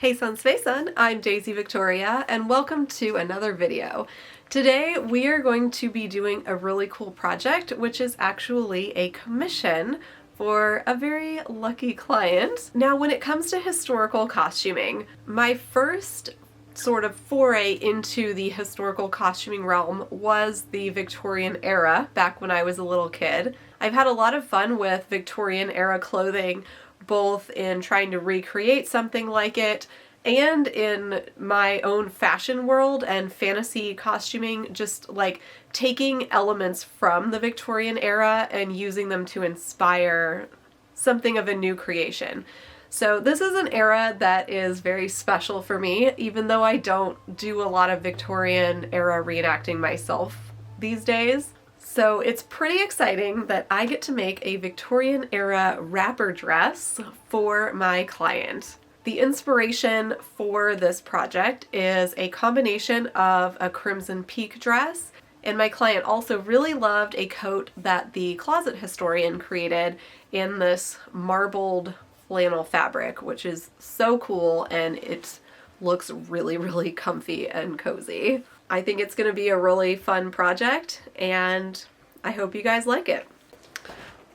Hey Sun Space Sun, I'm Daisy Victoria and welcome to another video. Today we are going to be doing a really cool project, which is actually a commission for a very lucky client. Now when it comes to historical costuming, my first sort of foray into the historical costuming realm was the Victorian era, back when I was a little kid. I've had a lot of fun with Victorian era clothing, both in trying to recreate something like it and in my own fashion world and fantasy costuming, just like taking elements from the Victorian era and using them to inspire something of a new creation. So this is an era that is very special for me, even though I don't do a lot of Victorian era reenacting myself these days. So it's pretty exciting that I get to make a Victorian era wrapper dress for my client. The inspiration for this project is a combination of a crimson peak dress, and my client also really loved a coat that the closet historian created in this marbled flannel fabric, which is so cool and it looks really, really comfy and cozy. I think it's going to be a really fun project and I hope you guys like it.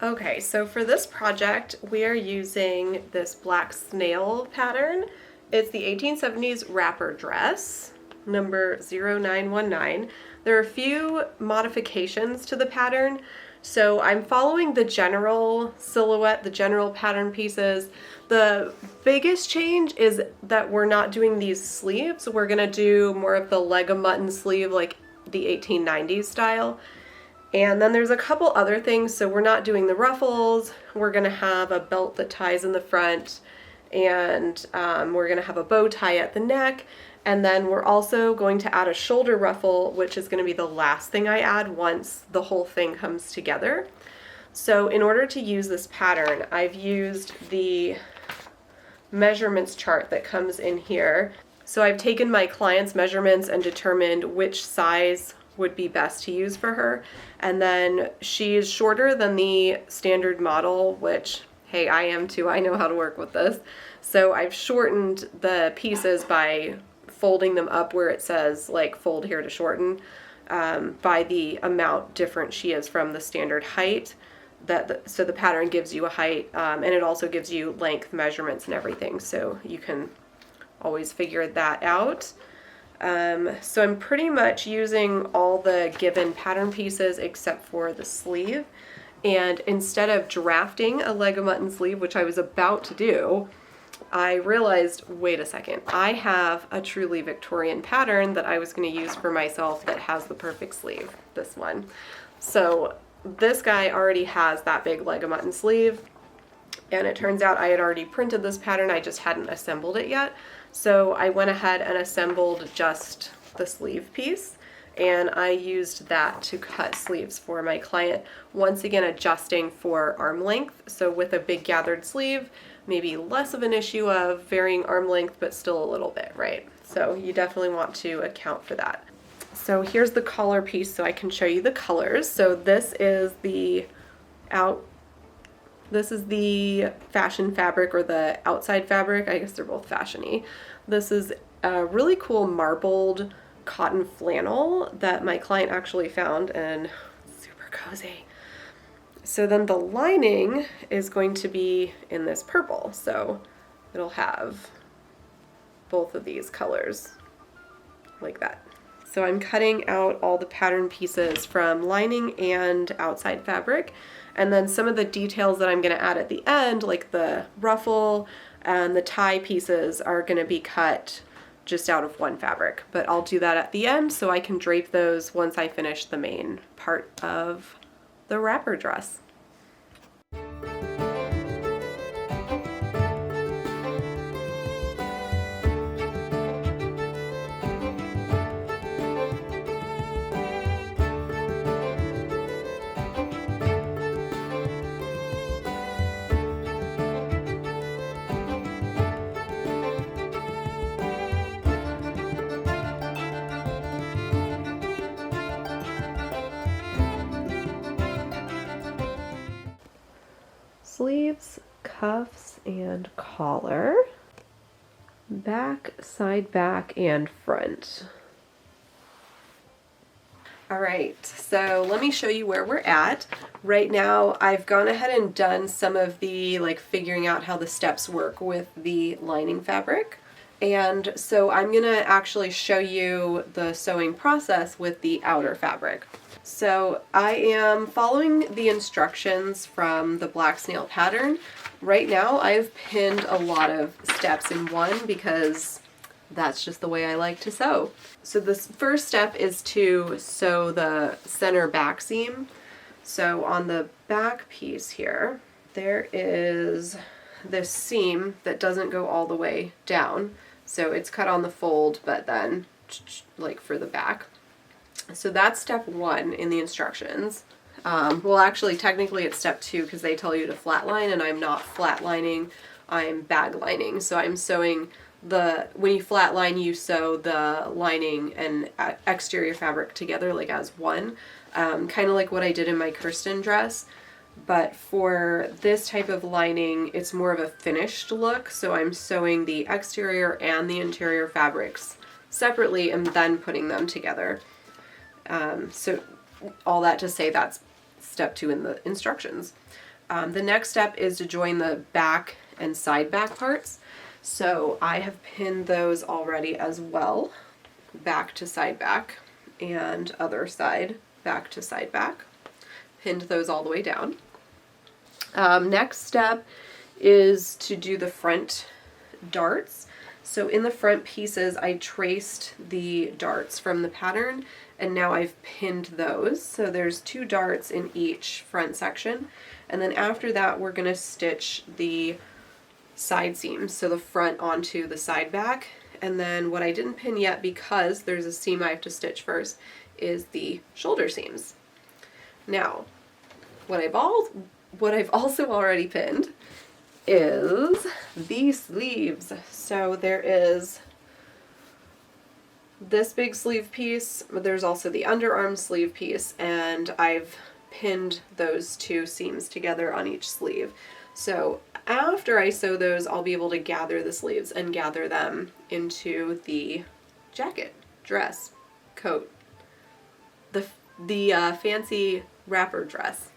Okay, so for this project we are using this black snail pattern. It's the 1870s wrapper dress, number 0919. There are a few modifications to the pattern. So I'm following the general silhouette, the general pattern pieces. The biggest change is that we're not doing these sleeves. We're gonna do more of the leg of mutton sleeve, like the 1890s style. And then there's a couple other things. So we're not doing the ruffles. We're gonna have a belt that ties in the front, and we're gonna have a bow tie at the neck. And then we're also going to add a shoulder ruffle, which is going to be the last thing I add once the whole thing comes together. So in order to use this pattern, I've used the measurements chart that comes in here. So I've taken my client's measurements and determined which size would be best to use for her. And then she's shorter than the standard model, which, hey, I am too. I know how to work with this. So I've shortened the pieces by folding them up where it says like fold here to shorten, by the amount different she is from the standard height. So the pattern gives you a height, and it also gives you length measurements and everything, so you can always figure that out. So I'm pretty much using all the given pattern pieces except for the sleeve, and instead of drafting a leg of mutton sleeve, which I was about to do, I realized, wait a second, I have a truly Victorian pattern that I was going to use for myself that has the perfect sleeve, this one. So this guy already has that big leg of mutton sleeve, and it turns out I had already printed this pattern, I just hadn't assembled it yet. So I went ahead and assembled just the sleeve piece, and I used that to cut sleeves for my client, once again adjusting for arm length. So with a big gathered sleeve, maybe less of an issue of varying arm length, but still a little bit, right? So you definitely want to account for that. So here's the collar piece so I can show you the colors. So this is the fashion fabric, or the outside fabric. I guess they're both fashion-y. This is a really cool marbled cotton flannel that my client actually found, and super cozy. So then the lining is going to be in this purple, so it'll have both of these colors like that. So I'm cutting out all the pattern pieces from lining and outside fabric, and then some of the details that I'm going to add at the end, like the ruffle and the tie pieces, are going to be cut just out of one fabric, but I'll do that at the end so I can drape those once I finish the main part of the wrapper dress. Sleeves, cuffs, and collar. back, side back, and front. Alright, so let me show you where we're at. Right now I've gone ahead and done some of the figuring out how the steps work with the lining fabric. And so I'm going to actually show you the sewing process with the outer fabric. So I am following the instructions from the Black Snail pattern. Right now I've pinned a lot of steps in one because that's just the way I like to sew. So this first step is to sew the center back seam. So on the back piece here, there is this seam that doesn't go all the way down. So it's cut on the fold, but then for the back. So that's step 1 in the instructions. Well, actually, technically it's step 2 because they tell you to flatline, and I'm not flatlining, I'm bag lining. So I'm sewing when you flatline, you sew the lining and exterior fabric together as one, kind of like what I did in my Kirsten dress. But for this type of lining, it's more of a finished look, so I'm sewing the exterior and the interior fabrics separately and then putting them together. So all that to say that's step 2 in the instructions. The next step is to join the back and side back parts. So I have pinned those already as well, back to side back and other side back to side back. Pinned those all the way down. Next step is to do the front darts. So in the front pieces I traced the darts from the pattern and now I've pinned those. So there's 2 darts in each front section, and then after that we're going to stitch the side seams, so the front onto the side back. And then what I didn't pin yet because there's a seam I have to stitch first is the shoulder seams. Now what I've also already pinned is the sleeves. So there is this big sleeve piece, but there's also the underarm sleeve piece, and I've pinned those 2 seams together on each sleeve. So after I sew those, I'll be able to gather the sleeves and gather them into the jacket, dress, coat, the fancy wrapper dress.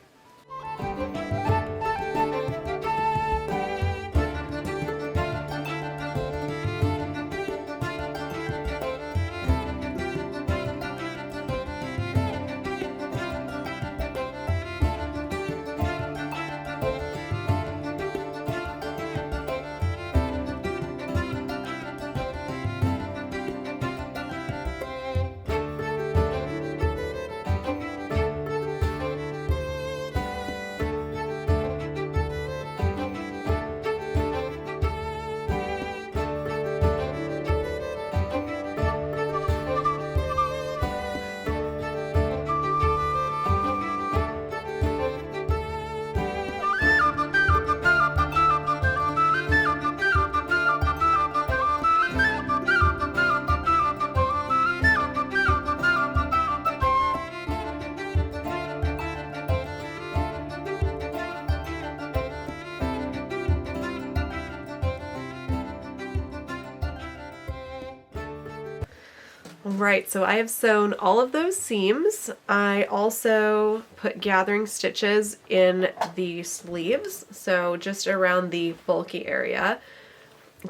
Right, so I have sewn all of those seams. I also put gathering stitches in the sleeves, so just around the bulky area.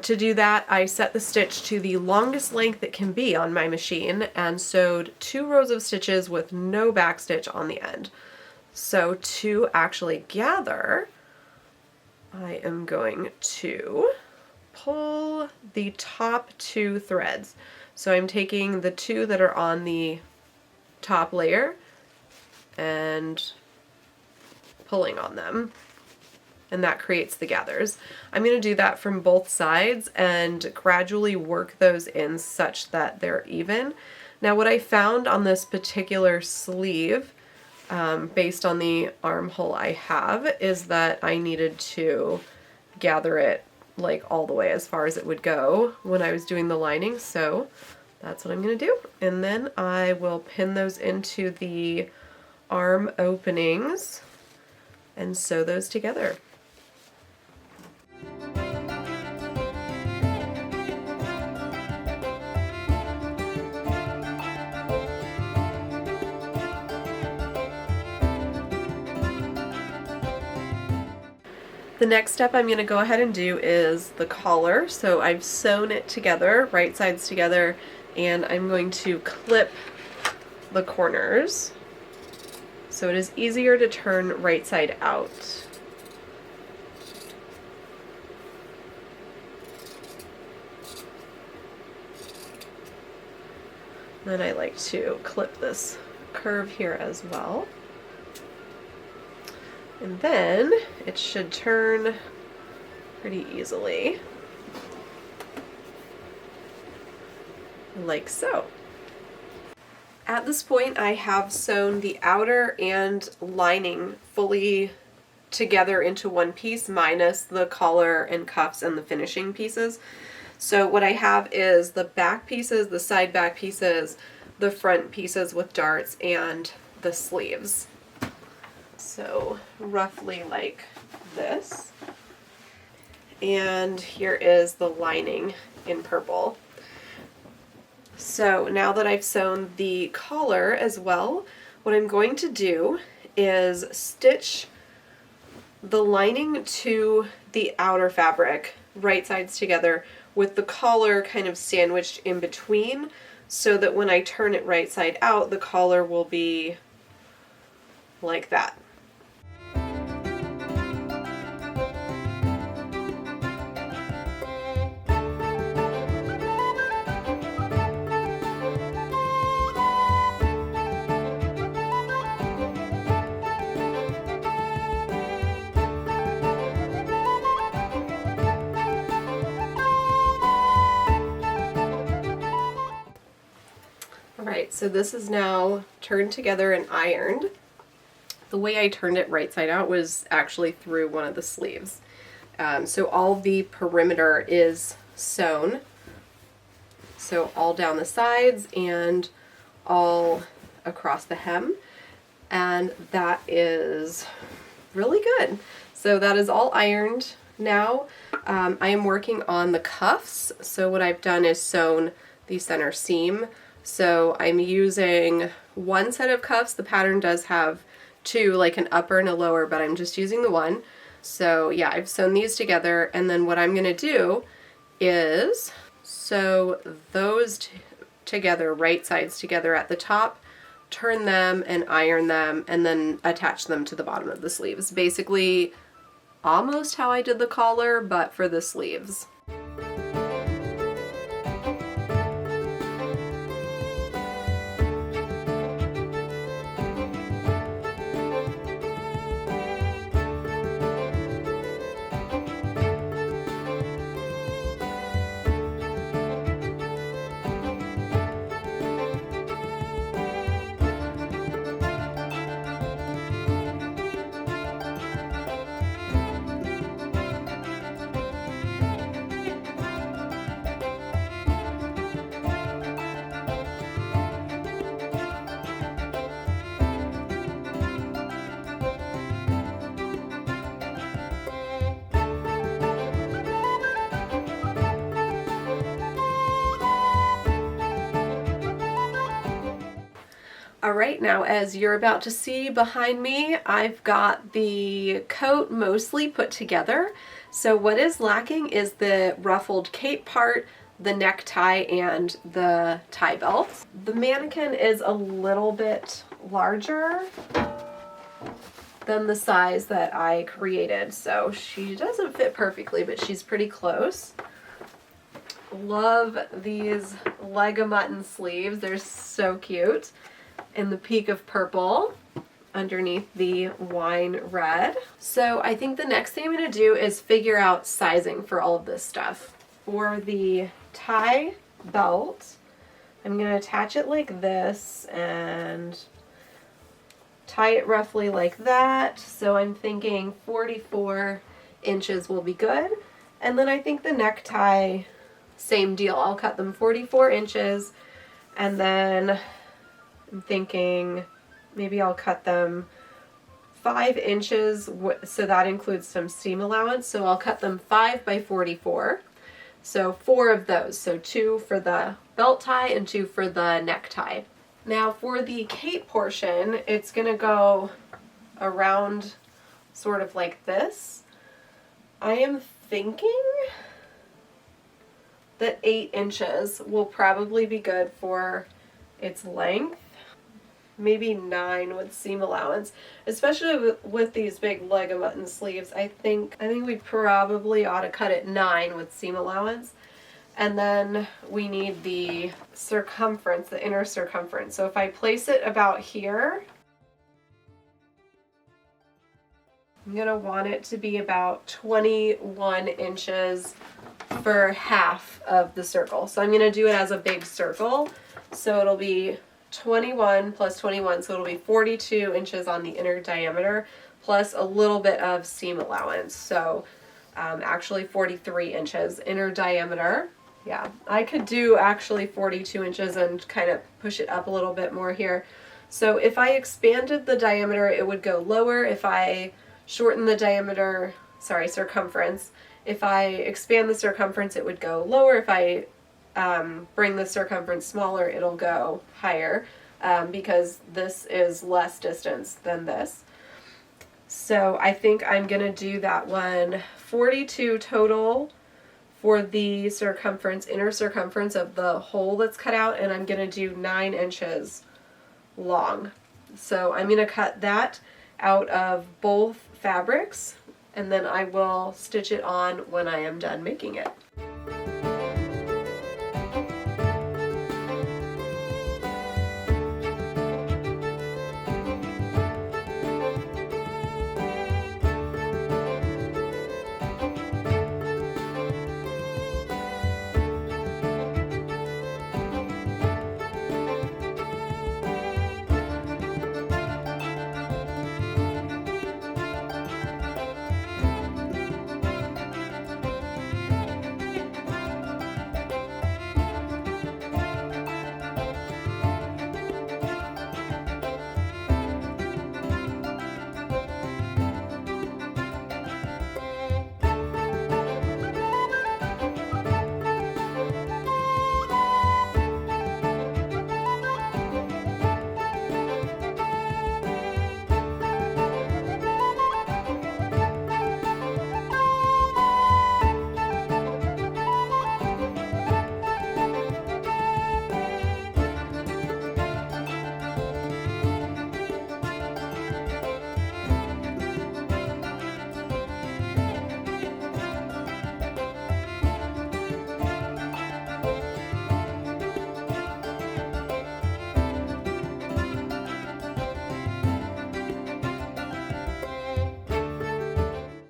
To do that, I set the stitch to the longest length it can be on my machine and sewed 2 rows of stitches with no back stitch on the end. So to actually gather, I am going to pull the top 2 threads. So I'm taking the 2 that are on the top layer and pulling on them, and that creates the gathers. I'm going to do that from both sides and gradually work those in such that they're even. Now what I found on this particular sleeve, based on the armhole I have, is that I needed to gather it all the way as far as it would go when I was doing the lining, so that's what I'm going to do. And then I will pin those into the arm openings and sew those together. The next step I'm going to go ahead and do is the collar. So I've sewn it together, right sides together, and I'm going to clip the corners so it is easier to turn right side out. Then I like to clip this curve here as well. And then it should turn pretty easily, like so. At this point, I have sewn the outer and lining fully together into one piece, minus the collar and cuffs and the finishing pieces. So what I have is the back pieces, the side back pieces, the front pieces with darts, and the sleeves. So roughly like this. And here is the lining in purple. So now that I've sewn the collar as well, what I'm going to do is stitch the lining to the outer fabric, right sides together, with the collar kind of sandwiched in between, so that when I turn it right side out, the collar will be like that. Alright, so this is now turned together and ironed. The way I turned it right side out was actually through one of the sleeves. So all the perimeter is sewn. So all down the sides and all across the hem. And that is really good. So that is all ironed now. I am working on the cuffs. So what I've done is sewn the center seam. So I'm using one set of cuffs. The pattern does have two, like an upper and a lower, but I'm just using the one. So yeah, I've sewn these together, and then what I'm going to do is sew those together, right sides together at the top, turn them and iron them, and then attach them to the bottom of the sleeves. Basically almost how I did the collar, but for the sleeves. Alright, now as you're about to see behind me, I've got the coat mostly put together. So what is lacking is the ruffled cape part, the necktie, and the tie belt. The mannequin is a little bit larger than the size that I created, so she doesn't fit perfectly, but she's pretty close. Love these leg of mutton sleeves. They're so cute. In the peak of purple underneath the wine red. So I think the next thing I'm going to do is figure out sizing for all of this stuff. For the tie belt, I'm going to attach it like this and tie it roughly like that. So I'm thinking 44 inches will be good. And then I think the necktie, same deal. I'll cut them 44 inches, and then I'm thinking maybe I'll cut them 5 inches, so that includes some seam allowance. So I'll cut them 5 by 44. So 4 of those. So 2 for the belt tie and 2 for the necktie. Now for the cape portion, it's going to go around sort of like this. I am thinking that 8 inches will probably be good for its length. Maybe 9 with seam allowance, especially with these big leg of mutton sleeves. I think we probably ought to cut it 9 with seam allowance. And then we need the circumference, the inner circumference. So if I place it about here, I'm gonna want it to be about 21 inches for half of the circle. So I'm gonna do it as a big circle. So it'll be 21 plus 21, so it'll be 42 inches on the inner diameter, plus a little bit of seam allowance. So actually 43 inches inner diameter. Yeah, I could do actually 42 inches and kind of push it up a little bit more here. So if I expanded the diameter, it would go lower. If I shorten the diameter, sorry, circumference, if I expand the circumference, it would go lower. If I bring the circumference smaller, it'll go higher because this is less distance than this. So I think I'm gonna do that one 42 total for the circumference, inner circumference of the hole that's cut out, and I'm gonna do 9 inches long. So I'm gonna cut that out of both fabrics, and then I will stitch it on when I am done making it.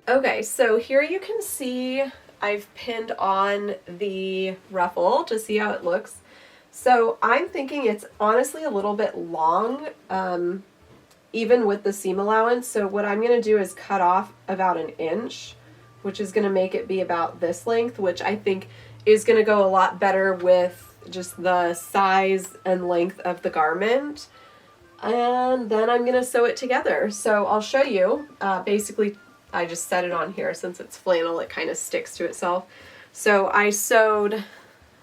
Okay, so here you can see I've pinned on the ruffle to see how it looks. So I'm thinking it's honestly a little bit long, even with the seam allowance. So what I'm going to do is cut off about 1 inch, which is going to make it be about this length, which I think is going to go a lot better with just the size and length of the garment. And then I'm going to sew it together. So I'll show you. Basically, I just set it on here since it's flannel, it kind of sticks to itself. So I sewed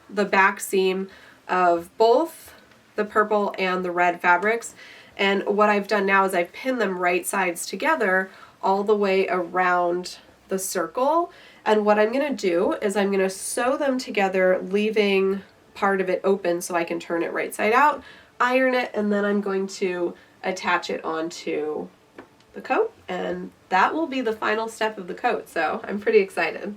the back seam of both the purple and the red fabrics, and what I've done now is I've pinned them right sides together all the way around the circle, and what I'm going to do is I'm going to sew them together, leaving part of it open so I can turn it right side out, iron it, and then I'm going to attach it onto the coat, and that will be the final step of the coat, so I'm pretty excited.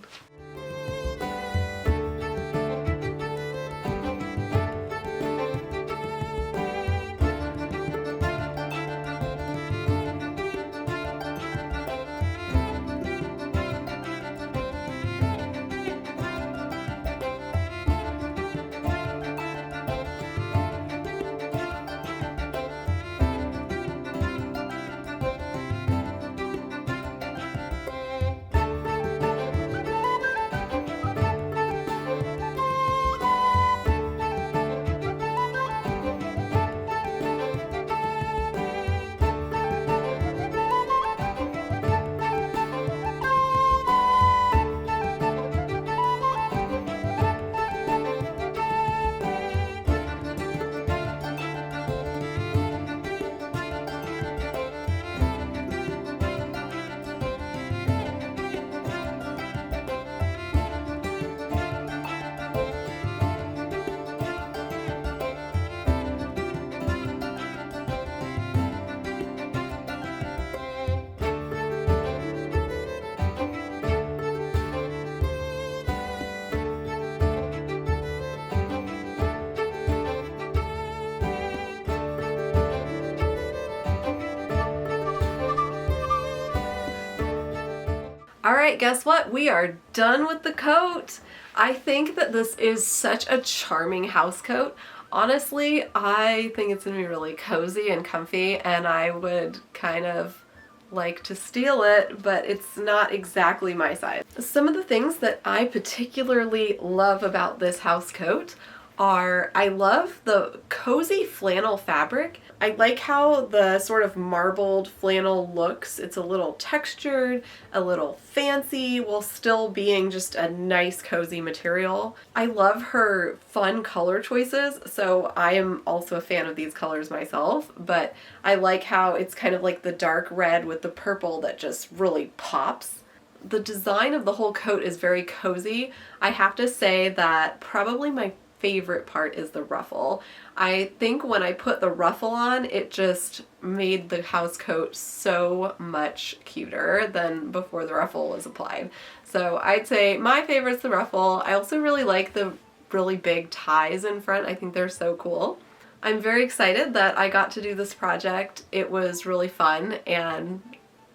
Alright, guess what? We are done with the coat! I think that this is such a charming house coat. Honestly, I think it's going to be really cozy and comfy, and I would kind of like to steal it, but it's not exactly my size. Some of the things that I particularly love about this house coat are, I love the cozy flannel fabric. I like how the sort of marbled flannel looks. It's a little textured, a little fancy, while still being just a nice cozy material. I love her fun color choices, so I am also a fan of these colors myself, but I like how it's kind of like the dark red with the purple that just really pops. The design of the whole coat is very cozy. I have to say that probably my favorite part is the ruffle. I think when I put the ruffle on, it just made the house coat so much cuter than before the ruffle was applied. So I'd say my favorite's the ruffle. I also really like the really big ties in front. I think they're so cool. I'm very excited that I got to do this project. It was really fun, and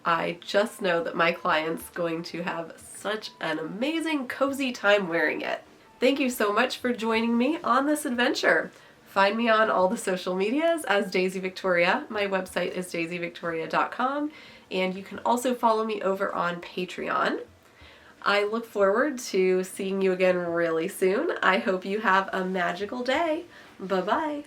I just know that my client's going to have such an amazing cozy time wearing it. Thank you so much for joining me on this adventure. Find me on all the social medias as Daisy Victoria. My website is daisyvictoria.com, and you can also follow me over on Patreon. I look forward to seeing you again really soon. I hope you have a magical day. Bye-bye.